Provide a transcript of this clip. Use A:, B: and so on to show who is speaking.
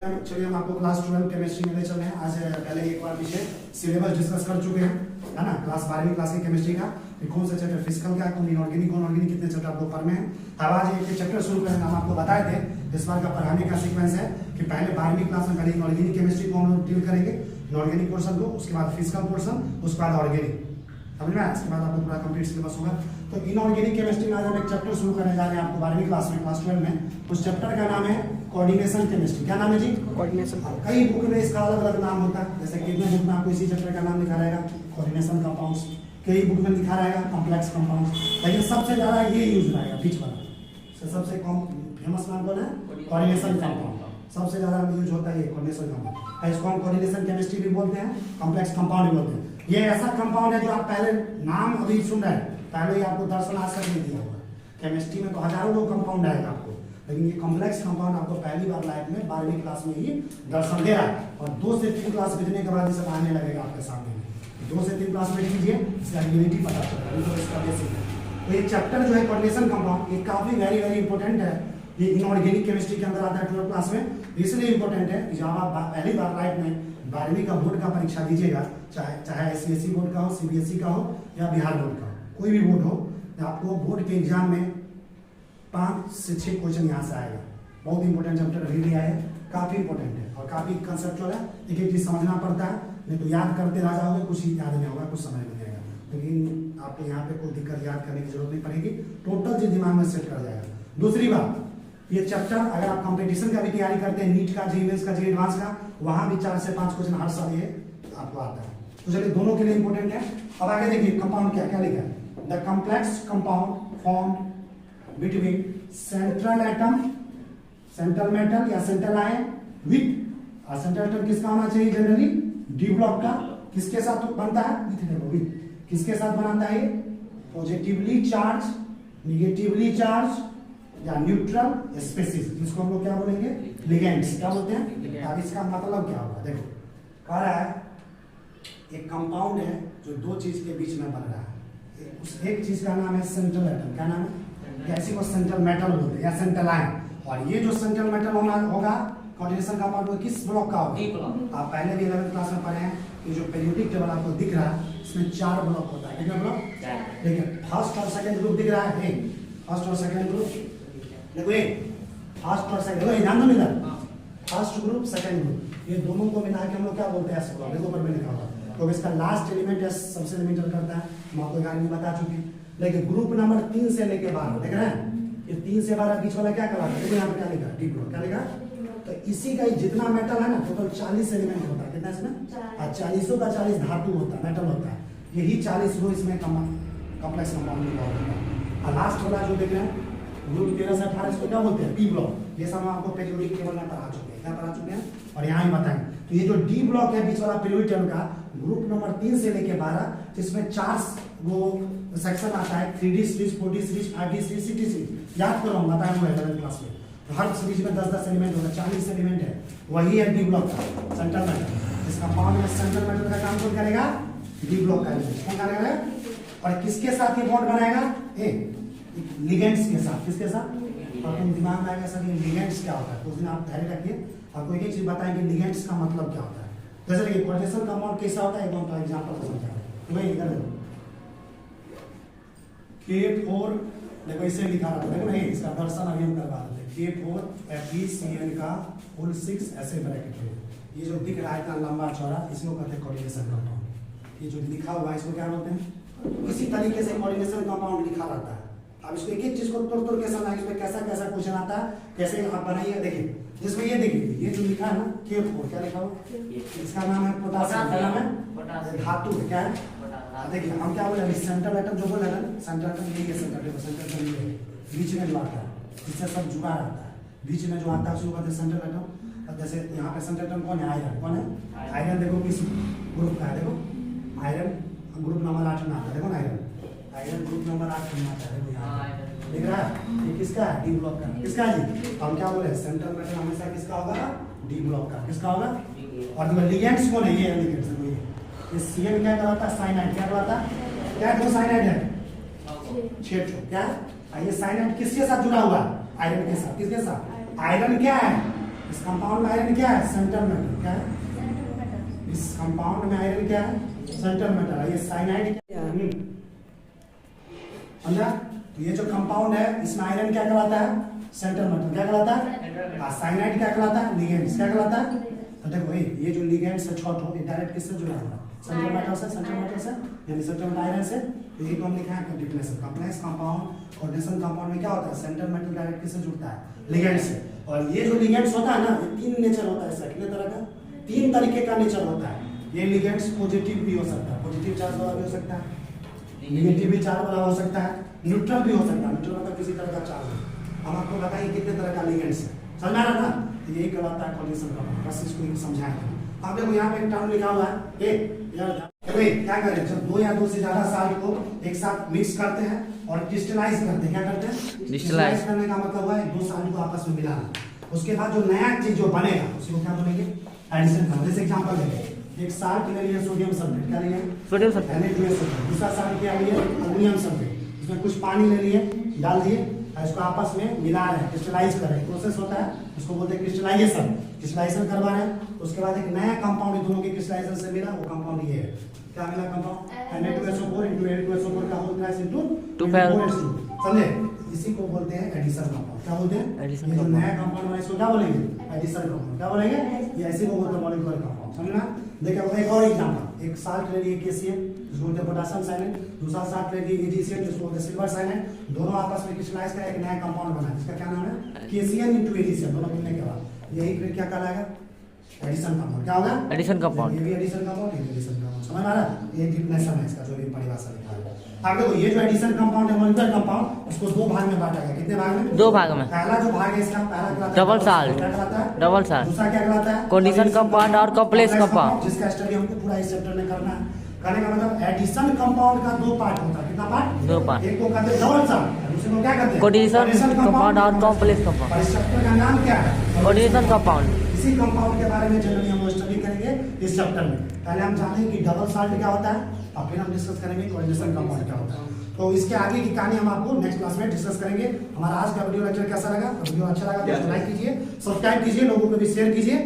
A: चलिए हम आपको क्लास 12 केमिस्ट्री में ले चल रहे हैं। आज पहले एक बार पीछे सिलेबस डिस्कस कर चुके हैं, है ना। क्लास 12वीं क्लास की केमिस्ट्री का कौन सा चैप्टर फिजिकल का, कौन इनऑर्गेनिक कितने चैप्टर आपको पढ़ने हैं। अब आज एक चैप्टर शुरू करेंगे। हम आपको बताए थे इस बार का पढ़ाने का सीक्वेंस है कि पहले 12वीं क्लास में पहले इनऑर्गेनिक केमिस्ट्री को हम डील करेंगे, इनऑर्गेनिक पोर्शन को, उसके बाद फिजिकल पोर्शन, उसके बाद ऑर्गेनिक, समझ में आया। इसके बाद आपको पूरा कंप्लीट सिलेबस होगा। तो इनऑर्गेनिक केमिस्ट्री में आज हम एक चैप्टर शुरू करने जा रहे हैं आपको 12वीं क्लास में, क्लास 12 में। उस चैप्टर का नाम है कोऑर्डिनेशन केमिस्ट्री। क्या नाम है जी? कोऑर्डिनेशन। कई बुक में इसका अलग अलग नाम होता है, जैसे कितने बुक में आपको इसी चैप्टर का नाम लिखा रहेगा कोऑर्डिनेशन कंपाउंड्स, कई बुक में लिखा रहेगा कॉम्प्लेक्स कंपाउंड्स, लेकिन सबसे ज्यादा ये यूज रहेगा बीच वाला। सबसे फेमस नाम कौन है? Coordination compound. सबसे ज्यादा यूज होता है ये कोऑर्डिनेशन कंपाउंड। इसको हम कोऑर्डिनेशन केमिस्ट्री भी बोलते हैं, कॉम्प्लेक्स कंपाउंड भी बोलते हैं। ये ऐसा कंपाउंड है जो आप पहले नाम अभी सुन रहे हैं, पहले ही आपको दर्शन आज तक नहीं दिया होगा। केमिस्ट्री में तो हजारों लोग कंपाउंड आएगा आपको, लेकिन ये कॉम्प्लेक्स कंपाउंड आपको पहली बार लाइफ में 12वीं क्लास में ही दर्शन दे रहा है। और 2 से 3 क्लास भेजने के बाद ये सब आने लगेगा आपके सामने। 2 से 3 क्लास में कीजिए, इसका यूनिटी पता चलेगा, तो इसका बेसिक है। तो ये चैप्टर जो है कोऑर्डिनेशन कंपाउंड, ये काफी वेरी वेरी इंपॉर्टेंट है। ये इनऑर्गेनिक केमिस्ट्री के अंदर आता है 12th क्लास में, इसलिए इंपॉर्टेंट है कि जब आप पहली बार लाइफ में 12वीं का बोर्ड का परीक्षा दीजिएगा, चाहे SBSE बोर्ड का हो, CBSE का हो या बिहार बोर्ड का हो, कोई भी बोर्ड हो, आपको बोर्ड के एग्जाम में 5 से 6 क्वेश्चन यहाँ से आएगा। बहुत इंपॉर्टेंट चैप्टर अभी भी आया है, काफी इंपॉर्टेंट है और काफी कंसेप्चुअल है। एक एक चीज समझना पड़ता है, नहीं तो याद करते रह जाओगे, कुछ ही याद नहीं होगा, कुछ समझ नहीं आएगा। लेकिन आपको यहाँ पे कोई दिक्कत याद करने की जरूरत नहीं पड़ेगी, टोटल चीज दिमाग में सेट कर जाएगा। दूसरी बात, ये चैप्टर अगर आप कंपटीशन का भी तैयारी करते हैं, नीट का, GMS का, जी एडवांस का, वहां भी 4 से 5 क्वेश्चन हर साल ये आपको आता है। तो चलिए दोनों के लिए इंपॉर्टेंट है। अब आगे देखिए कंपाउंड क्या क्या लिखा है। The complex compound formed between central atom, central metal या central ion with, central atom किसका होना चाहिए जनरली? डी ब्लॉक का। किसके साथ बनता है? विथ। किसके साथ बनाता है? पॉजिटिवली चार्ज, निगेटिवली चार्ज या न्यूट्रल स्पेसिस, जिसको हम लोग क्या बोलेंगे? लिगेंड्स। क्या बोलते हैं? अब इसका मतलब क्या होगा? देखो, कह रहा है एक कंपाउंड है जो 2 चीज के बीच में बन रहा है। उस एक चीज का नाम है सेंट्रल एटम। क्या नाम है? ऐसी को सेंट्रल मेटल बोलते हैं या सेंट्रल आयन। और ये जो सेंट्रल मेटल होगा कोऑर्डिनेशन कंपाउंड किस ब्लॉक का होगा? आप पहले भी 11th क्लास में पढ़े हैं कि जो पीरियोडिक टेबल आपको दिख रहा है इसमें 4 ब्लॉक होता है। कितने ब्लॉक? देखिए, फर्स्ट और सेकंड ग्रुप दिख रहा है, फर्स्ट और सेकंड ग्रुप। देखो ये फर्स्ट और सेकंड, देखो ध्यान दो इधर, फर्स्ट ग्रुप सेकंड ग्रुप, ये दोनों को मिला के हम लोग क्या बोलते हैं? S block. देखो ऊपर में लिखा हुआ है, तो इसका लास्ट एलिमेंट एस सबसे एलिमेंटल करता है, हम आपको गाड़ी में बता चुके। लेकिन ग्रुप नंबर 3 से लेके 12, देख रहे हैं, ये 3 से 12 बीच वाला क्या कहलाता है? देखो यहाँ पे क्या लिखा है? D block. क्या लिखा? तो इसी का जितना मेटल है ना, टोटल 40 एलिमेंट होता है। कितना इसमें? 40 का 40 धातु होता है, मेटल होता है। यही 40 रो इसमें कॉम्प्लेक्स कंपाउंड में होता है। और लास्ट वाला जो देख रहे हैं ग्रुप 13 से 18, इसको क्या बोलते हैं? P block. ये सब हम आपको पीरियोडिक टेबल में पढ़ा चुके हैं। क्या पढ़ा चुके हैं? और यहाँ ही बताएं। तो ये जो डी ब्लॉक है बीच वाला पीरियोडिक टेबल का, ग्रुप नंबर 3 से लेके 12, जिसमें 4 वो सेक्शन आता है, 3D series, 4D series, 5D series, 6D series. याद करो, बताया हुआ है 11th क्लास में। तो हर सीरीज में 10-10 एलिमेंट होगा, 40 एलिमेंट है। वही है डी ब्लॉक का सेंट्रल मेटल। इस कंपाउंड में सेंट्रल मेटल का काम कौन करेगा? डी ब्लॉक का एलिमेंट कौन करेगा? और किसके साथ ये बॉन्ड बनाएगा? लिगेंड्स के साथ। किसके साथ? और तुम दिमाग में आएगा सर ये लिगेंड्स क्या होता है, तो उस दिन आप धैर्य रखिए, आपको एक चीज बताएंगे लिगेंड्स का मतलब क्या होता है। जैसे देखिए कोऑर्डिनेशन कंपाउंड कैसा होता है, एकदम एग्जांपल समझा है। वही इधर देखो, K4, देखो इसे लिखा रहा था, देखो नहीं, इसका दर्शन अभी हम करवा देते हैं। K4 FeCN का फुल 6 ऐसे ब्रैकेट है। ये जो दिख रहा है इतना लंबा चौड़ा, इसको कहते हैं कोऑर्डिनेशन कंपाउंड। ये जो लिखा हुआ है इसको क्या बोलते हैं? इसी तरीके से कोऑर्डिनेशन कंपाउंड लिखा रहता है। अब इसको एक एक चीज को तोड़ तोड़ के समझना, इसमें कैसा कैसा क्वेश्चन आता है, कैसे आप बनाइए। देखिए जिसमें ये देखिए, ये जो लिखा है ना K4, क्या लिखा हुआ? इसका नाम है पोटासियम। क्या नाम है? धातु है। क्या है? देखिए हम क्या बोले, सेंट्रल एटम जो बोले ना, सेंट्रल एटम यही है। सेंट्रल एटम ये बीच में जो आता है, इससे सब जुड़ा रहता है। बीच में जो आता है उसको कहते हैं सेंट्रल एटम। अब जैसे यहाँ पे सेंट्रल एटम कौन है? आयरन। कौन है? आयरन। देखो किस ग्रुप का है? देखो आयरन ग्रुप नंबर 8 में आता है। देखो ना आयरन ग्रुप नंबर 8 में आता है। देखो यहाँ दिख रहा है, ये किसका है? डी ब्लॉक का। किसका है जी? हम क्या बोले, सेंट्रल मेटल हमेशा किसका होगा? डी ब्लॉक का। किसका होगा? और जो लिगेंड्स कौन है? ये लिगेंड्स है। ये CN क्या कहलाता है? साइनाइड। क्या कहलाता है? क्या दो साइनाइड है? 6 क्या है? ये साइनाइड किसके साथ जुड़ा हुआ है? आयरन के साथ। किसके साथ? आयरन क्या है? इस कंपाउंड में आयरन क्या है? Central metal. क्या है? इस कंपाउंड में आयरन क्या है? Central metal. ये साइनाइड क्या है? समझा? तो ये जो कंपाउंड है इसमें आयरन क्या कहलाता है? Central metal. क्या कहलाता है? साइनाइड क्या कहलाता है? लिगेंड्स। क्या कहलाता है? तो देखो ये जो लिगेंड्स है छोटो, ये डायरेक्ट किससे जुड़ा हुआ है? सेंट्रल मेटल से। सेंट्रल मेटल से यानी सेंट्रल मेटल आयरन से। तो ये तो हम लिखा है definition. Complex compound coordination compound में क्या होता है? सेंट्रल मेटल डायरेक्ट किससे जुड़ता है? लिगेंड से। और ये जो लिगेंड्स होता है ना, ये तीन नेचर होता है इसका। कितने तरह का? तीन तरीके का नेचर होता है। ये लिगेंड्स पॉजिटिव भी हो सकता है, पॉजिटिव चार्ज वाला भी हो सकता है, नेगेटिव भी चार्ज वाला हो सकता है, न्यूट्रल भी हो सकता है। न्यूट्रल मतलब किसी तरह का चार्ज। हम आपको बताइए कितने तरह का लिगेंड्स है, समझ में आ रहा ना? तो यही कहलाता है कोऑर्डिनेशन कंपाउंड। बस इसको समझाएंगे। अब देखो यहाँ पे एक टर्म लिखा हुआ है क्या करें? जब दो या दो से ज्यादा साल्ट को एक साथ मिक्स करते हैं और क्रिस्टलाइज करते हैं। क्या करते हैं? क्रिस्टलाइज करने का मतलब हुआ है दो साल्ट को आपस में मिलाना। उसके बाद जो नया चीज जो बनेगा उसी को क्या बोलेंगे? एडिशन करना। जैसे एग्जांपल लेंगे, एक साल्ट ले लिए सोडियम सल्फेट। क्या लिए? Sodium sulphate. दूसरा साल्ट क्या लिए? Aluminium sulphate. इसमें कुछ पानी ले लिए, डाल दिए, इसको आपस में मिला रहे हैं, क्रिस्टलाइज कर रहे हैं। प्रोसेस होता है, इसको बोलते हैं क्रिस्टलाइजेशन। क्रिस्टलाइजेशन करवा रहे हैं, उसके बाद एक नया कंपाउंड दोनों के क्रिस्टलाइजेशन से मिला, वो कंपाउंड ये है। क्या मिला कंपाउंड? Na2SO4 * Na2SO4 का होल प्राइस इनटू 2 समझे? इसी को बोलते हैं एडिशन कंपाउंड। क्या बोलते हैं? ये जो नया कंपाउंड बना इसको क्या बोलेंगे? Addition compound. क्या बोलेंगे? ये ऐसे को बोलते हैं मॉलिक्यूलर कंपाउंड। समझना? देखिए एक और एग्जांपल, एक साल्ट ले लिए KCl जिसको बोलते हैं पोटेशियम साइनाइड, दूसरा साल्ट ले लिए AgCl जिसको बोलते हैं सिल्वर साइनाइड। दोनों आपस में क्रिस्टलाइज कर एक नया कंपाउंड बना जिसका क्या नाम है? KCl * AgCl। दोनों मिलने के बाद यही फिर क्या कहलाएगा? Addition compound. क्या होगा? Addition compound. ये भी एडिशन कंपाउंड, ये भी एडिशन कंपाउंड। समझ आ रहा है? ये डिफिनेशन है इसका, जो भी परिभाषा लिखा है। अब देखो ये जो एडिशन कंपाउंड है मॉलिक्यूलर कंपाउंड, उसको दो भाग में बांटा गया। कितने भाग में? दो भाग में। पहला जो भाग है इसका पहला कहलाता है डबल साल्ट। क्या कहलाता है? Double salt. दूसरा क्या कहलाता है? कोऑर्डिनेशन कंपाउंड और कॉम्प्लेक्स कंपाउंड, जिसका स्टडी हमको पूरा इस चैप्टर में करना है। करने का मतलब एडिशन कंपाउंड का दो पार्ट होता है। कितना पार्ट? दो पार्ट। एक को कहते हैं डबल साल्ट, दूसरे को क्या कहते हैं? कोऑर्डिनेशन कंपाउंड और कॉम्प्लेक्स कंपाउंड। इस चैप्टर का नाम क्या है? Coordination compound. इसी कंपाउंड के बारे में जनरली हम स्टडी करेंगे इस चैप्टर में। पहले हम जानेंगे कि डबल साल्ट क्या होता है और फिर हम डिस्कस करेंगे कोऑर्डिनेशन कंपाउंड क्या होता है। तो इसके आगे की कहानी हम आपको नेक्स्ट क्लास में डिस्कस करेंगे। हमारा आज का वीडियो लेक्चर कैसा लगा? वीडियो अच्छा लगा तो लाइक कीजिए, सब्सक्राइब कीजिए, लोगों को भी शेयर कीजिए।